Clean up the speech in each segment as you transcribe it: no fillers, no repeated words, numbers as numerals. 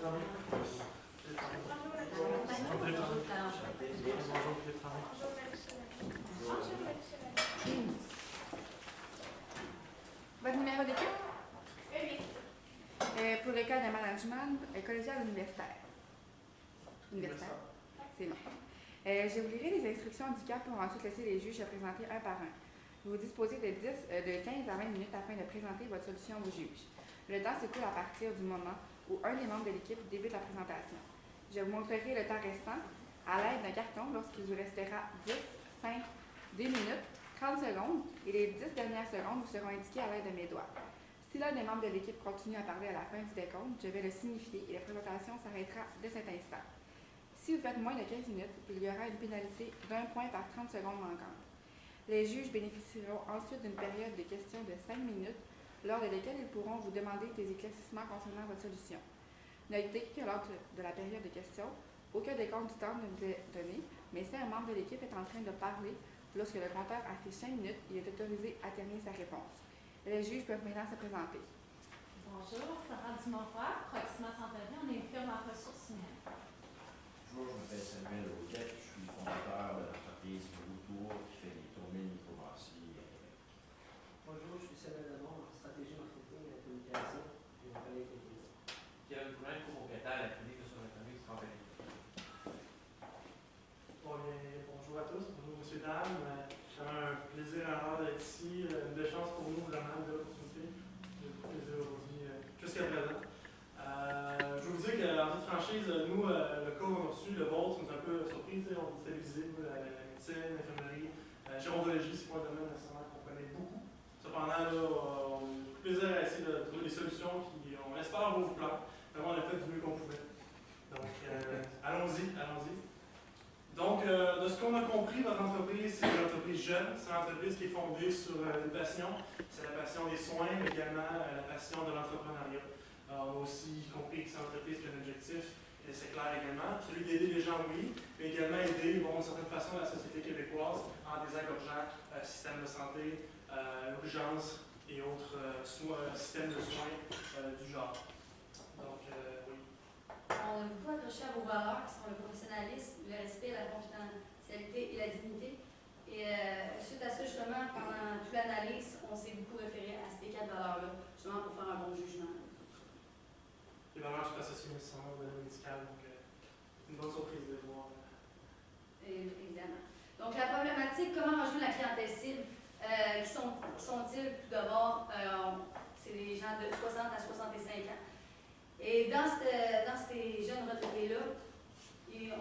Votre numéro d'équipe? Oui. Pour l'école de management collégial universitaire. Universitaire. C'est bon. Je vous lirai les instructions du CAP pour ensuite laisser les juges se présenter un par un. Vous disposez de 15 à 20 minutes afin de présenter votre solution aux juges. Le temps s'écoule à partir du moment où un des membres de l'équipe débute la présentation. Je vous montrerai le temps restant à l'aide d'un carton lorsqu'il vous restera 10, 5, 2 minutes, 30 secondes et les 10 dernières secondes vous seront indiquées à l'aide de mes doigts. Si l'un des membres de l'équipe continue à parler à la fin du décompte, je vais le signifier et la présentation s'arrêtera de cet instant. Si vous faites moins de 15 minutes, il y aura une pénalité d'1 point par 30 secondes manquantes. Les juges bénéficieront ensuite d'une période de questions de 5 minutes, lors de laquelle ils pourront vous demander des éclaircissements concernant votre solution. Notez que lors de la période de questions, aucun décompte du temps ne vous est donné, mais si un membre de l'équipe est en train de parler, lorsque le compteur affiche 5 minutes, il est autorisé à terminer sa réponse. Les juges peuvent maintenant se présenter. Bonjour, Sarah Dumont-Roy, Proxima Centre-Ville, on est une firme en ressources humaines. Bonjour, je m'appelle Samuel Auquette, je suis fondateur de l'entreprise Retour qui fait les tournées de microbrasserie. Bonjour, je suis Samuel Lemond, en stratégie marketing et communication et mon collègue Fédéral. Kevin Poulin, copropriétaire à la clinique de Sur-le-Famille du Campbell. Bonjour à tous, bonjour messieurs, dames. C'est un plaisir et un honneur d'être ici. Une belle chance pour nous, vraiment, de l'opportunité. J'ai beaucoup de plaisir aujourd'hui jusqu'à présent. Je veux vous dire qu'en toute franchise, nous, le cas où on a reçu, le vôtre, nous a un peu surpris. On est stabilisé, la médecine, l'infirmerie, gérontologie, c'est pas un domaine nécessairement qu'on connaît beaucoup. Cependant, là, on a eu plaisir à essayer de trouver des solutions qui, on espère, vont vous plaire. Vraiment, on a fait du mieux qu'on pouvait. Donc, allons-y. Donc, de ce qu'on a compris, votre entreprise, c'est une entreprise jeune. C'est une entreprise qui est fondée sur une passion. C'est la passion des soins, mais également la passion de l'entrepreneuriat. On a aussi compris que c'est une entreprise qui a un objectif, et c'est clair également, celui d'aider les gens, oui, mais également aider, d'une certaine façon, la société québécoise en désengorgeant système de santé, urgence et autres systèmes de soins du genre. Donc, oui. On a beaucoup accroché à vos valeurs qui sont le professionnalisme, le respect, la confidentialité et la dignité. Et suite à ça, justement, pendant toute l'analyse, on s'est beaucoup référé à ces 4 valeurs-là, justement pour faire un bon jugement. Les valeurs sont associées nécessairement au domaine médical, donc c'est une bonne surprise de voir. Évidemment. Donc, la problématique, comment rejoindre la clientèle cible, qui sont-ils tout d'abord, c'est les gens de 60 à 65 ans. Et dans ces jeunes retraités-là,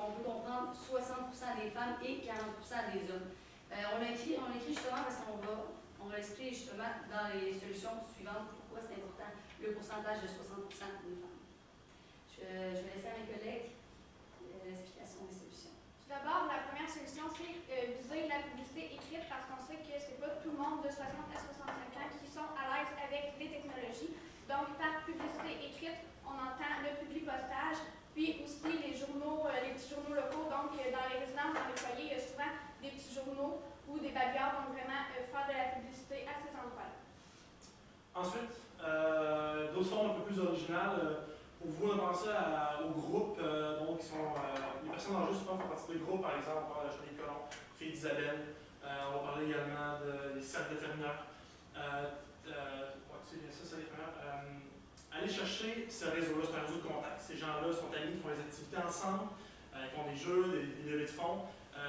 on peut comprendre 60% des femmes et 40% des hommes. On a écrit justement parce qu'on va expliquer justement dans les solutions suivantes pourquoi c'est important le pourcentage de 60% des femmes. Je vais laisser à mes collègues l'explication des solutions. Tout d'abord, la première solution, c'est viser la publicité écrite parce qu'on sait que c'est pas tout le monde de 60 à 65 ans qui sont à l'aise avec les technologies. Donc, par publicité écrite, on entend le publipostage, puis aussi les petits journaux locaux. Donc, dans les résidences, dans les foyers, il y a souvent des petits journaux ou des bagarres, donc vraiment faire de la publicité à ces endroits-là. Ensuite, d'autres formes un peu plus originales. Pour vous, on a pensé aux groupes, donc qui sont les personnes âgées souvent font partie des groupes, par exemple, on parle de Jolie Colomb, Fille d'Isabelle, on va parler également des cercles d'infirmières. C'est bien ça, c'est l'infirmière. Allez chercher ce réseau-là, c'est un réseau de contact. Ces gens-là sont amis, font des activités ensemble, ils font des jeux, des levées de fonds.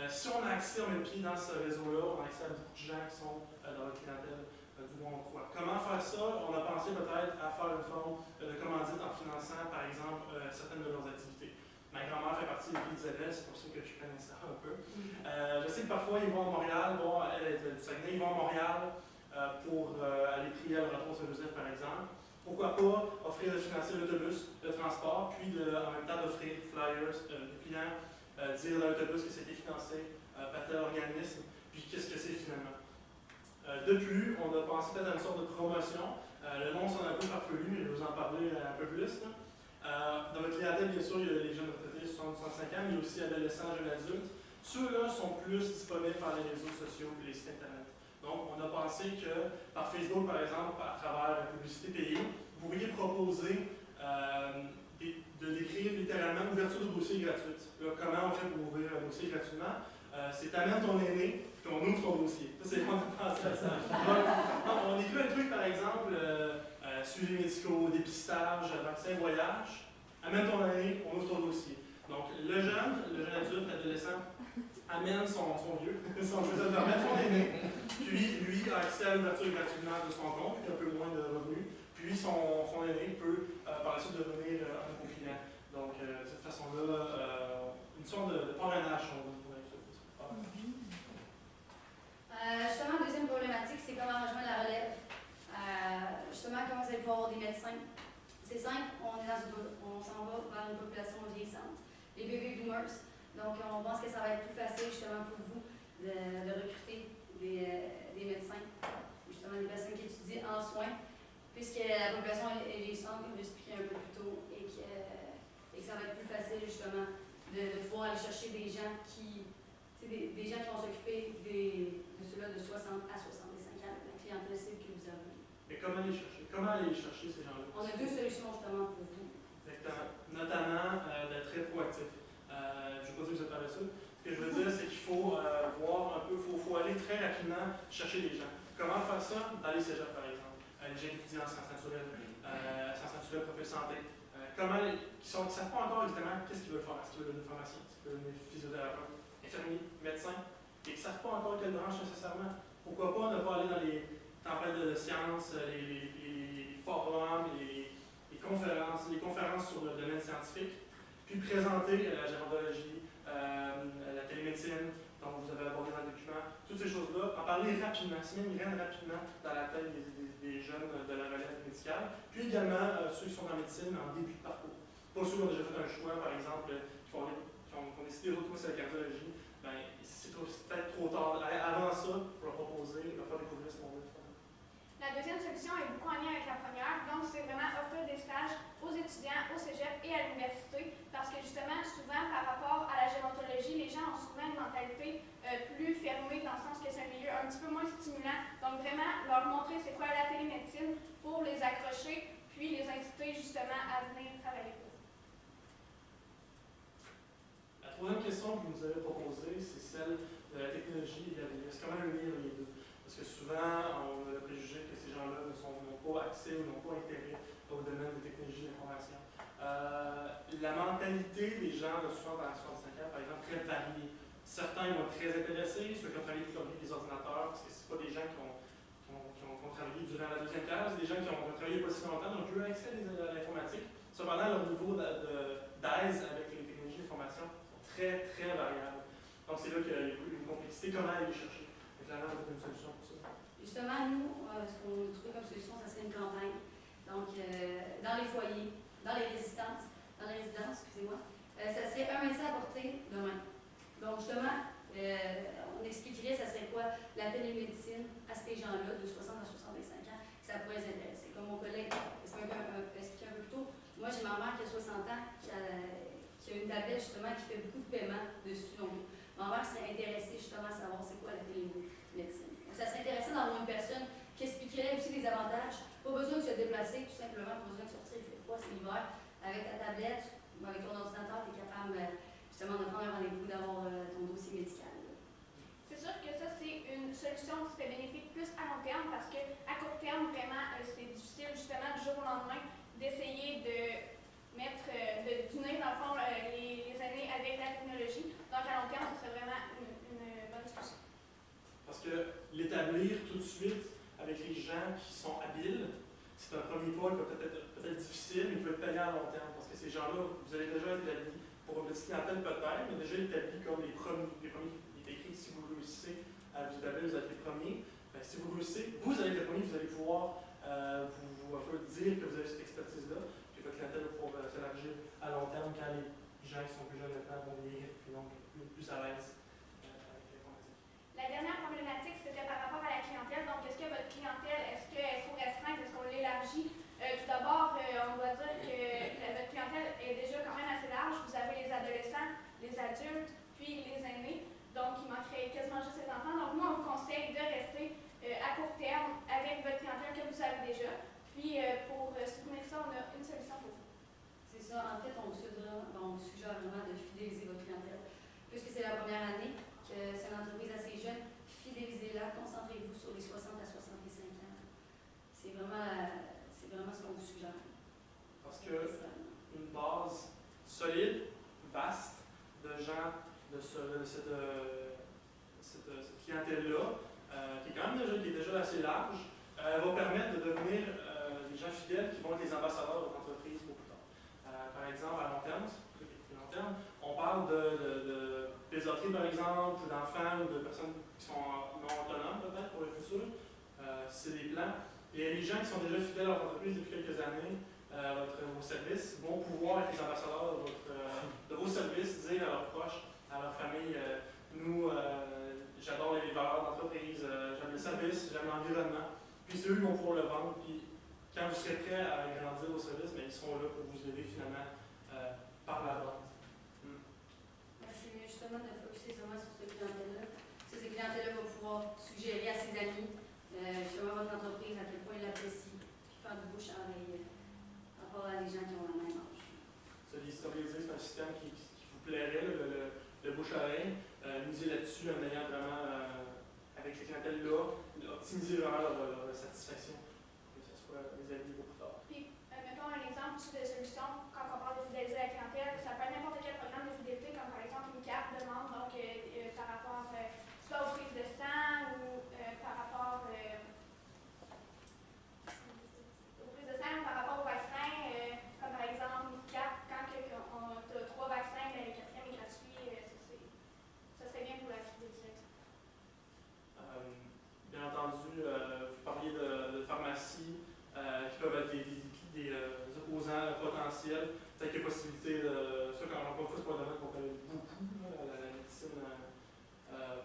Si on a accès, on met le pied dans ce réseau-là, on a accès à beaucoup de gens qui sont dans notre clientèle. Du moins on croit. Comment faire ça? On a pensé peut-être à faire une forme de commandite en finançant, par exemple, certaines de leurs activités. Ma grand-mère fait partie des Filles d'Isabelle, c'est pour ça que je connais ça un peu. Je sais que parfois ils vont à Montréal, elle est du Saguenay, ils vont à Montréal pour aller prier à l'Oratoire Saint-Joseph, par exemple. Pourquoi pas offrir de financer l'autobus, le transport, puis en même temps d'offrir des flyers, les clients dire à l'autobus que c'était financé par tel organisme, puis qu'est-ce que c'est finalement. De plus, on a pensé peut-être à une sorte de promotion. Le nom sonne un peu farfelu, mais je vais vous en parler un peu plus. Dans notre clientèle, bien sûr, il y a les jeunes retraités de 60-65 ans, mais aussi adolescents, jeunes adultes. Ceux-là sont plus disponibles par les réseaux sociaux et les sites Internet. Donc, on a pensé que par Facebook, par exemple, à travers la publicité payée, vous pourriez proposer des écrit littéralement ouverture de dossier gratuite. Là, comment on fait pour ouvrir un dossier gratuitement? C'est t'amènes ton aîné, puis on ouvre ton dossier. Ça, c'est vraiment pensé à ça. Donc, on écrit un truc, par exemple, suivi médicaux, dépistage, vaccin, voyage. Amène ton aîné, on ouvre ton dossier. Donc, le jeune adulte, l'adolescent, amène son vieux, son aîné, puis lui a accès à l'ouverture gratuitement de son compte, puis un peu moins de revenus, puis son aîné peut par la suite devenir un co-client. Donc, de cette façon-là, une sorte de parrainage, on va dire. Justement, la deuxième problématique, c'est comment rejoindre la relève. Justement, comment vous allez pouvoir avoir des médecins. C'est simple, on s'en va vers une population vieillissante, les baby boomers. Donc, on pense que ça va être plus facile justement pour vous de recruter des médecins, justement des personnes qui étudient en soins, puisque la population est vieillissante, comme je l'expliquais un peu plus tôt, et que ça va être plus facile justement de pouvoir aller chercher des gens qui vont s'occuper de ceux-là de 60 à 65 ans, la clientèle cible que vous avez. Mais comment aller chercher? Comment aller chercher ces gens-là? On a deux solutions justement pour vous. Notamment d'être très proactif. Je ne veux pas dire que vous êtes paresseux. Ce que je veux dire, c'est qu'il faut voir un peu, il faut aller très rapidement chercher les gens. Comment faire ça? Dans les cégeps, par exemple. Les gens étudiants en sciences naturelles, profil santé. Qui ne savent pas encore exactement qu'est-ce qu'ils veulent faire. Est-ce qu'ils veulent devenir pharmacien? Est-ce qu'ils veulent devenir physiothérapeute? Infirmier? Médecin? Et qui ne savent pas encore quelle branche nécessairement. Pourquoi pas ne pas aller dans les tempêtes de sciences, les forums, les conférences sur le domaine scientifique, puis présenter la gérontologie, la télémédecine, dont vous avez abordé dans le document, toutes ces choses-là, en parler rapidement, s'il migraine rapidement dans la tête des jeunes de la relève médicale, puis également ceux qui sont en médecine en début de parcours. Pas ceux qui ont déjà fait un choix, par exemple, qui ont décidé de retourner sur la cardiologie, ben, c'est peut-être trop tard. Avant ça, pour leur proposer, leur faire découvrir ce monde-là. La deuxième solution est beaucoup en lien avec la première, donc c'est vraiment offrir des stages aux étudiants, au cégep et à l'université, parce que justement, souvent par rapport à la gérontologie, les gens ont souvent une mentalité plus fermée, dans le sens que c'est un milieu un petit peu moins stimulant. Donc vraiment, leur montrer c'est quoi la télémédecine pour les accrocher, puis les inciter justement à venir travailler pour vous. La troisième question que vous nous avez proposée, c'est celle de la technologie et de la vieillesse. Comment unir les deux? Parce que souvent, on a le préjugé que ces gens-là n'ont pas accès ou n'ont pas intérêt au domaine des technologies de l'information. La mentalité des gens de 60 à 65 ans, par exemple, très variée. Certains vont être très intéressés, ceux qui ont travaillé toute leur vie avec les ordinateurs, parce que ce pas des gens qui ont travaillé durant la deuxième classe, des gens qui ont travaillé pas si longtemps, donc eux ont accès à l'informatique. Cependant, leur niveau d'aise avec les technologies d'information sont très, très variables. Donc, c'est là qu'il y a une complexité. Comment aller les chercher? Et clairement, on a une solution pour ça. Justement, nous, ce qu'on a trouvé comme solution, ça serait une campagne. Donc, dans les foyers, dans les résidences, excusez-moi, ça serait un médecin à portée de main. Donc, justement, on expliquerait, ça serait quoi la télémédecine à ces gens-là de 60 à 65 ans, que ça pourrait les intéresser. Comme mon collègue expliquait un peu plus tôt, moi, j'ai ma mère qui a 60 ans, qui a une tablette, justement, qui fait beaucoup de paiements dessus. Donc, ma mère serait intéressée, justement, à savoir c'est quoi la télémédecine. Donc, ça serait intéressant d'avoir une personne qui expliquerait aussi les avantages. Pas besoin de se déplacer, tout simplement, pas besoin de sortir, il fait froid, c'est l'hiver. Avec ta tablette ou avec ton ordinateur, tu es capable justement de prendre un rendez-vous, d'avoir ton dossier médical. C'est sûr que ça, c'est une solution qui serait bénéfique plus à long terme, parce qu'à court terme, vraiment, c'est difficile, justement, du jour au lendemain, d'essayer d'unir, dans le fond, les années avec la technologie. Donc, à long terme, ce serait vraiment une bonne solution. Parce que l'établir tout de suite avec les gens qui sont habiles, c'est un premier pas qui va peut-être difficile, mais qui va être payant à long terme. Parce que ces gens-là, vous avez déjà été établis pour une petite clientèle peut-être, mais déjà établis comme les premiers. Il est écrit si vous réussissez à vous établir, vous êtes les premiers. Ben, si vous réussissez, vous allez être les premiers, vous allez pouvoir vous dire que vous avez cette expertise-là, puis votre clientèle va pouvoir s'élargir à long terme quand les gens qui sont plus jeunes maintenant vont vieillir, puis donc plus à l'aise avec l'informatique. La dernière problématique, c'était par rapport à la clientèle. Donc, est-ce que votre clientèle, est-ce qu'elle faut restreindre, est-ce qu'on l'élargit? Tout d'abord, on doit dire que votre clientèle est déjà quand même assez large. Vous avez les adolescents, les adultes, puis les aînés. Donc, il manquerait quasiment juste les enfants. Donc, nous, on vous conseille de rester à court terme avec votre clientèle que vous avez déjà. Puis, pour soutenir ça, on a une solution pour vous. C'est ça. ça. En fait, on vous suggère vraiment de fidéliser votre clientèle. Puisque c'est la première année, que c'est une entreprise assez jeune, fidélisez-la, concentrez-vous sur les 60 à 65 ans. C'est vraiment ce qu'on vous suggère. Parce que une base solide, vaste, de gens de cette clientèle-là, qui est déjà assez large, va permettre de devenir des gens fidèles qui vont être les ambassadeurs de votre entreprise beaucoup plus tard. Par exemple, à long terme, c'est pour ça qu'il est plus long terme, on parle de plaisanterie par exemple, d'enfants ou de personnes qui sont non autonomes peut-être pour le futur. C'est des plans. Et les gens qui sont déjà fidèles à votre entreprise depuis quelques années, vos services, vont pouvoir être les ambassadeurs de vos services, dire à leurs proches, à leur famille, j'adore les valeurs d'entreprise, j'aime le service, j'aime l'environnement. Puis c'est eux qui vont pouvoir le vendre. Puis quand vous serez prêt à agrandir vos services, ils seront là pour vous aider finalement par la vente. C'est justement de focuser seulement sur cette clientèle-là. Cette clientèle-là va pouvoir suggérer à ses amis justement votre entreprise, à quel point ils l'apprécient, puis faire du bouche à oreille par rapport à des gens qui ont la même âge. C'est un système qui vous plairait, le bouche à oreille. Miser là-dessus en ayant vraiment, avec ces clientèles-là, optimiser vraiment leur satisfaction, que ce soit les amis beaucoup plus tard. Puis, mettons un exemple aussi de solution, quand on parle de fidéliser la clientèle, ça peut être n'importe quel programme de fidélité, comme par exemple une carte de membre, donc par rapport soit aux prises de sang ou par rapport aux prises de sang ou par rapport au vaccin, comme par exemple une carte, quand on a 3 vaccins, le 4e est gratuit, ça serait bien pour la fidélité. Bien entendu, vous parliez de pharmacies qui peuvent être des opposants potentiels. Peut-être qu'il y a possibilité de. Ça, encore une fois, c'est pas un domaine qu'on connaît beaucoup, la médecine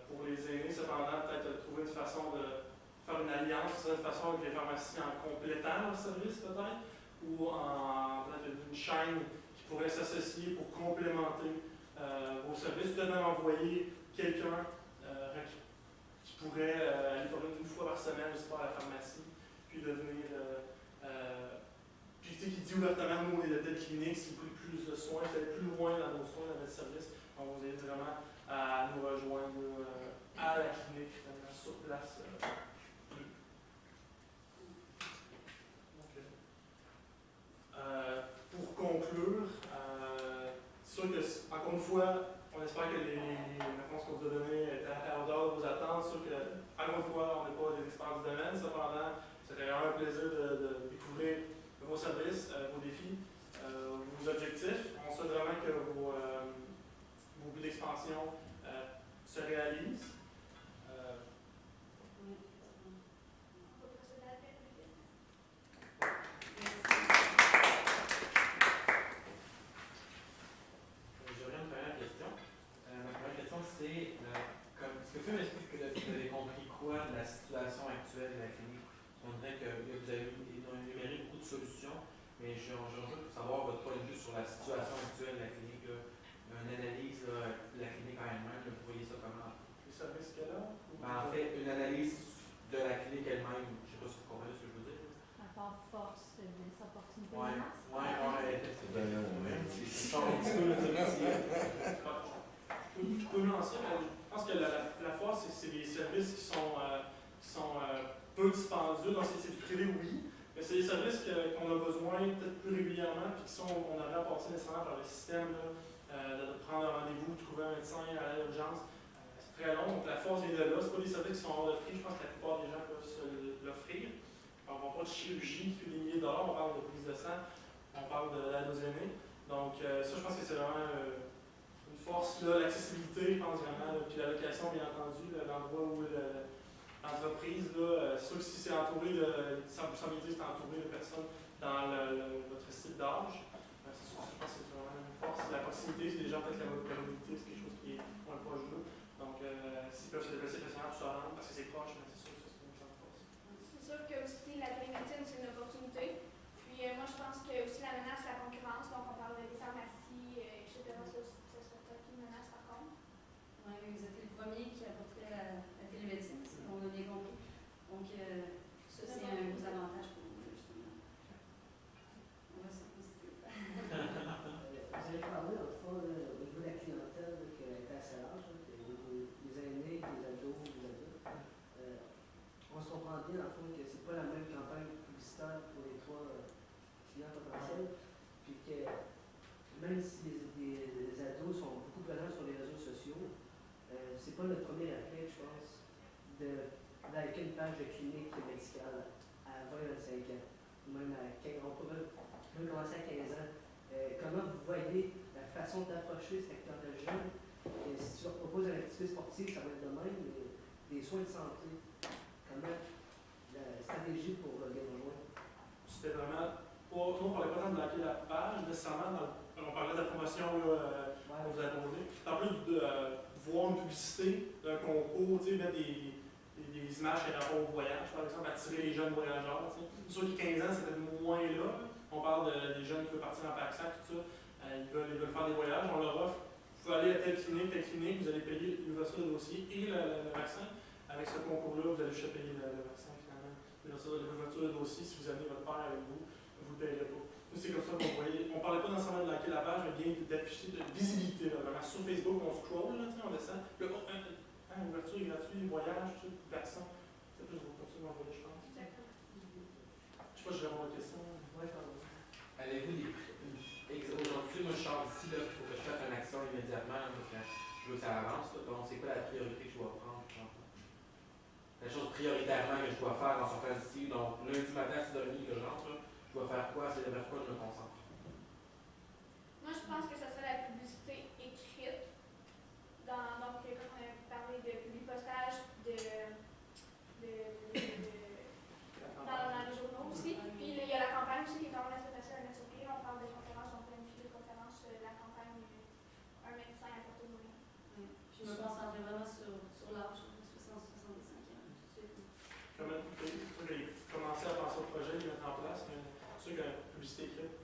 pour les aînés. Cependant, peut-être trouver une façon de faire une alliance, une façon avec les pharmacies en complétant leur service, peut-être, ou en peut-être une chaîne qui pourrait s'associer pour complémenter vos services. Peut-être même envoyer quelqu'un qui pourrait aller une fois par semaine, je sais pas, à la pharmacie, puis devenir. Puis tu sais, qui dit ouvertement, nous, on est de telle clinique, si vous voulez plus de soins, si vous allez plus loin dans vos soins, dans votre service, on vous aide vraiment à nous rejoindre à la clinique, finalement, sur place. Pour conclure, c'est sûr que, encore une fois, on espère que les réponses qu'on vous a données étaient à la hauteur de vos attentes. C'est sûr que, encore une fois, on n'est pas des experts du domaine. Cependant, c'était vraiment un plaisir de découvrir vos services, vos défis, vos objectifs. On souhaite vraiment que vos buts d'expansion se réalisent. On va procéder à la tête de liste. J'aurais une première question. Ma première question, c'est est-ce que tu peux m'expliquer que vous avez compris quoi de la situation actuelle de la clinique? On dirait que vous avez énuméré beaucoup de solutions, mais j'ai envie de savoir votre point de vue sur la situation actuelle de la clinique. Une analyse de la clinique en elle-même, vous voyez ça comment? Les services qu'elle a? En fait, une analyse de la clinique elle-même. Je ne sais pas si vous comprenez ce que je veux dire. À part force, des opportunités. Ouais, effectivement. Je peux lancer, mais je pense que la force, c'est des services qui sont peu dispendieux. Donc, c'est du privé, oui, mais c'est des services qu'on a besoin peut-être plus régulièrement, puis on aurait à passer nécessairement par le système, de prendre un rendez-vous, de trouver un médecin à l'urgence. C'est très long, donc la force vient de là. Ce pas des services qui sont hors de prix, je pense que la plupart des gens peuvent se l'offrir. On ne parle pas de chirurgie qui fait des milliers de dollars, on parle de prise de sang, on parle de l'adosonée. Donc, ça, je pense que c'est vraiment une force, l'accessibilité, je pense vraiment, puis la location, bien entendu, l'endroit où l'entreprise, c'est sûr que si c'est entouré de 100% métier, c'est entouré de personnes dans votre style d'âge. C'est sûr que je pense que c'est vraiment une force. La proximité, c'est déjà peut-être la mobilité, c'est quelque chose qui est moins proche d'eux. Donc, s'ils peuvent se déplacer facilement pour se rendre, parce que c'est proche, mais c'est sûr que ça, c'est une grande force. C'est sûr que aussi la télémédecine, c'est une opportunité. Puis moi, je pense que aussi la menace, c'est la concurrence. Donc, on parle des pharmacies, etc. Ça serait peut-être une menace par contre. Oui, vous êtes le premier qui apporterait la télémédecine, on a bien compris. Donc, ça, c'est un gros avantage pour nous, justement. On va s'en positif. même si des ados sont beaucoup présents sur les réseaux sociaux, c'est pas le premier réflexe, je pense, d'aller une page de clinique médicale à 20-25 ans, ou même à 15 ans. On peut même commencer à 15 ans. Comment vous voyez la façon d'approcher ce secteur de jeunes? Si tu leur proposes une activité sportive, ça va être de même, mais des soins de santé, comment la stratégie pour le rejoindre? C'était vraiment pas, nous on parlait pas tant de liker la page, nécessairement, on parlait de la promotion là, qu'on vous a posée. En plus de voir une publicité d'un concours, tu sais, mettre des images par rapport au voyage, par exemple, attirer les jeunes voyageurs. Tu sais. Ceux qui 15 ans, c'était moins là. On parle des jeunes qui veulent partir en pack-sac, tout ça. Ils veulent faire des voyages, on leur offre. Vous pouvez aller à telle clinique, vous allez payer l'ouverture de dossier et le vaccin. Avec ce concours-là, vous allez juste payer le vaccin finalement. L'ouverture de dossier, si vous amenez votre père avec vous, vous ne payerez pas. C'est comme ça qu'on voyait. On ne parlait pas nécessairement de liker la page, mais bien d'afficher de visibilité. Là, vraiment. Sur Facebook, on scroll, là, on descend. Là, ouverture gratuite, voyage, tout, vaccin. C'est plus comme ça qu'on voyait, je pense. Exactement. Je sais pas si je réponds à votre question. Oui, pardon. Avez-vous des aujourd'hui, moi je sors d'ici, il faut que je fasse une action immédiatement parce que je veux que ça avance. Là. Donc, c'est quoi la priorité que je dois prendre? La chose prioritairement que je dois faire en sortant d'ici. Donc, lundi matin, à 6h30 que je rentre, là, je dois faire quoi? C'est vers quoi je me concentre? Moi, je pense que ça serait la publicité écrite. Donc, comme on a parlé de publipostage, dans les journaux aussi. Puis il y a la campagne aussi qui est quand même assez facile à mettre sur pied. On parle de conférences, on planifie des conférences, la campagne un médecin à portée de moyen. Je me concentrais vraiment sur l'âge, 60-65 ans, tout de suite. Comment j'ai commencé à penser au projet, les mettre en place, mais c'est sûr que la publicité écrite,